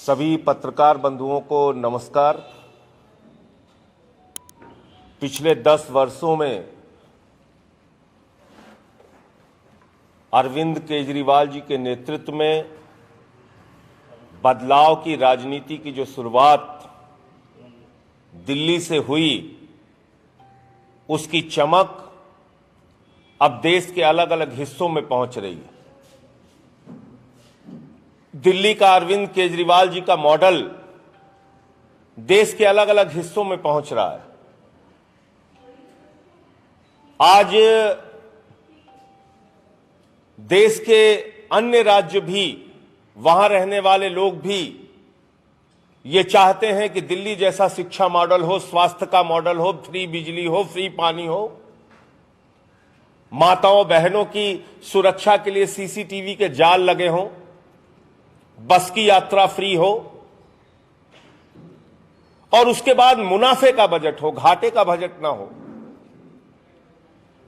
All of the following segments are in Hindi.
सभी पत्रकार बंधुओं को नमस्कार। पिछले 10 वर्षों में अरविंद केजरीवाल जी के नेतृत्व में बदलाव की राजनीति की जो शुरुआत दिल्ली से हुई, उसकी चमक अब देश के अलग अलग हिस्सों में पहुंच रही है। दिल्ली का अरविंद केजरीवाल जी का मॉडल देश के अलग अलग हिस्सों में पहुंच रहा है। आज देश के अन्य राज्य भी, वहां रहने वाले लोग भी ये चाहते हैं कि दिल्ली जैसा शिक्षा मॉडल हो, स्वास्थ्य का मॉडल हो, फ्री बिजली हो, फ्री पानी हो, माताओं बहनों की सुरक्षा के लिए सीसीटीवी के जाल लगे हों, बस की यात्रा फ्री हो और उसके बाद मुनाफे का बजट हो, घाटे का बजट ना हो।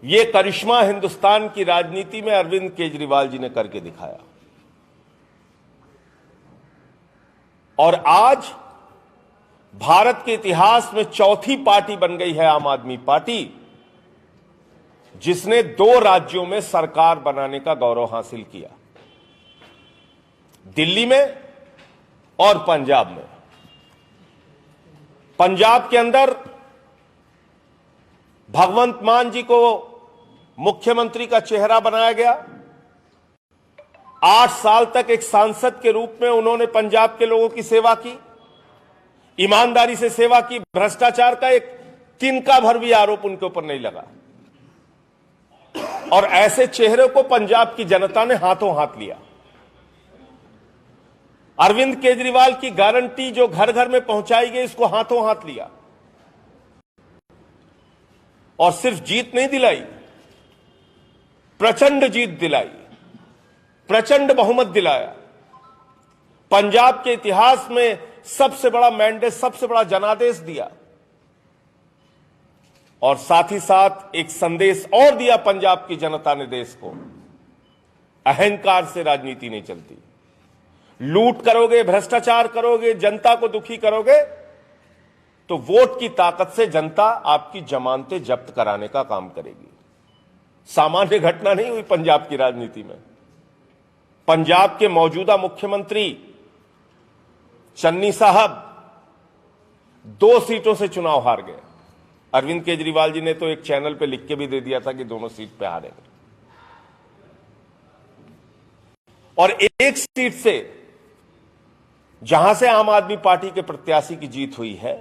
यह करिश्मा हिंदुस्तान की राजनीति में अरविंद केजरीवाल जी ने करके दिखाया। और आज भारत के इतिहास में चौथी पार्टी बन गई है आम आदमी पार्टी, जिसने 2 राज्यों में सरकार बनाने का गौरव हासिल किया, दिल्ली में और पंजाब में। पंजाब के अंदर भगवंत मान जी को मुख्यमंत्री का चेहरा बनाया गया। 8 साल तक एक सांसद के रूप में उन्होंने पंजाब के लोगों की सेवा की, ईमानदारी से सेवा की। भ्रष्टाचार का एक तिनका भर भी आरोप उनके ऊपर नहीं लगा। और ऐसे चेहरे को पंजाब की जनता ने हाथों हाथ लिया। अरविंद केजरीवाल की गारंटी जो घर घर में पहुंचाई गई, इसको हाथों हाथ लिया और सिर्फ जीत नहीं दिलाई, प्रचंड जीत दिलाई, प्रचंड बहुमत दिलाया। पंजाब के इतिहास में सबसे बड़ा मैंडेट, सबसे बड़ा जनादेश दिया और साथ ही साथ एक संदेश और दिया पंजाब की जनता ने देश को, अहंकार से राजनीति नहीं चलती। लूट करोगे, भ्रष्टाचार करोगे, जनता को दुखी करोगे तो वोट की ताकत से जनता आपकी जमानतें जब्त कराने का काम करेगी। सामान्य घटना नहीं हुई पंजाब की राजनीति में। पंजाब के मौजूदा मुख्यमंत्री चन्नी साहब 2 सीटों से चुनाव हार गए। अरविंद केजरीवाल जी ने तो एक चैनल पे लिख के भी दे दिया था कि दोनों सीट पे हारेंगे। और एक सीट से, जहां से आम आदमी पार्टी के प्रत्याशी की जीत हुई है,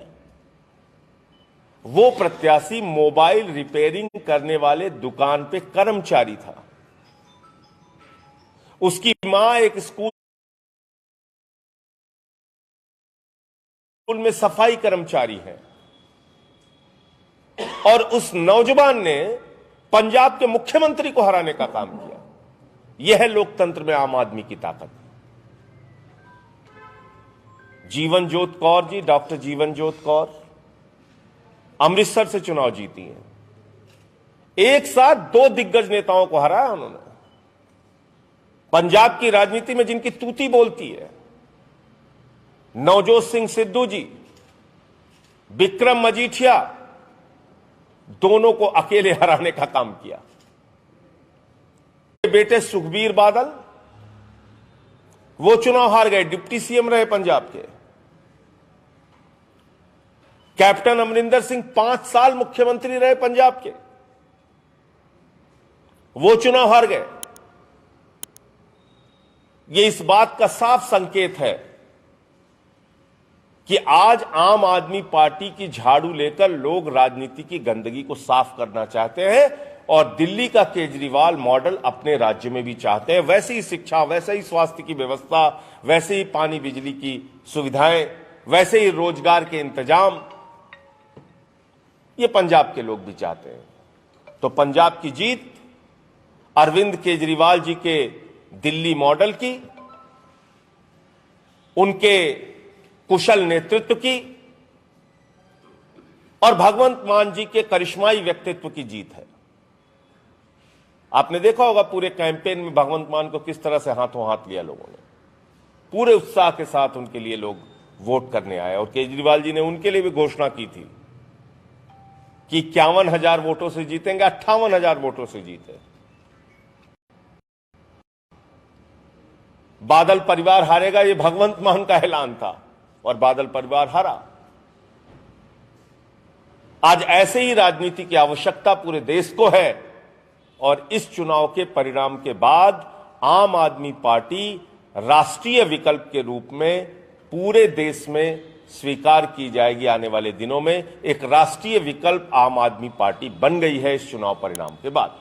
वो प्रत्याशी मोबाइल रिपेयरिंग करने वाले दुकान पे कर्मचारी था। उसकी मां एक स्कूल में सफाई कर्मचारी है। और उस नौजवान ने पंजाब के मुख्यमंत्री को हराने का काम किया। यह है लोकतंत्र में आम आदमी की ताकत। जीवन जोत कौर जी, डॉक्टर जीवन जोत कौर अमृतसर से चुनाव जीती हैं। एक साथ 2 दिग्गज नेताओं को हराया उन्होंने। पंजाब की राजनीति में जिनकी तूती बोलती है, नवजोत सिंह सिद्धू जी, विक्रम मजीठिया, दोनों को अकेले हराने का काम किया। बेटे सुखबीर बादल, वो चुनाव हार गए, डिप्टी सीएम रहे पंजाब के। कैप्टन अमरिंदर सिंह 5 साल मुख्यमंत्री रहे पंजाब के, वो चुनाव हार गए। ये इस बात का साफ संकेत है कि आज आम आदमी पार्टी की झाड़ू लेकर लोग राजनीति की गंदगी को साफ करना चाहते हैं और दिल्ली का केजरीवाल मॉडल अपने राज्य में भी चाहते हैं। वैसे ही शिक्षा, वैसे ही स्वास्थ्य की व्यवस्था, वैसे ही पानी बिजली की सुविधाएं, वैसे ही रोजगार के इंतजाम, ये पंजाब के लोग भी चाहते हैं। तो पंजाब की जीत अरविंद केजरीवाल जी के दिल्ली मॉडल की, उनके कुशल नेतृत्व की और भगवंत मान जी के करिश्माई व्यक्तित्व की जीत है। आपने देखा होगा पूरे कैंपेन में भगवंत मान को किस तरह से हाथों हाथ लिया लोगों ने। पूरे उत्साह के साथ उनके लिए लोग वोट करने आए। और केजरीवाल जी ने उनके लिए भी घोषणा की थी कि 51,000 वोटों से जीतेंगे, 58,000 वोटों से जीते। बादल परिवार हारेगा, ये भगवंत मान का ऐलान था और बादल परिवार हारा। आज ऐसे ही राजनीति की आवश्यकता पूरे देश को है और इस चुनाव के परिणाम के बाद आम आदमी पार्टी राष्ट्रीय विकल्प के रूप में पूरे देश में स्वीकार की जाएगी। आने वाले दिनों में एक राष्ट्रीय विकल्प आम आदमी पार्टी बन गई है इस चुनाव परिणाम के बाद।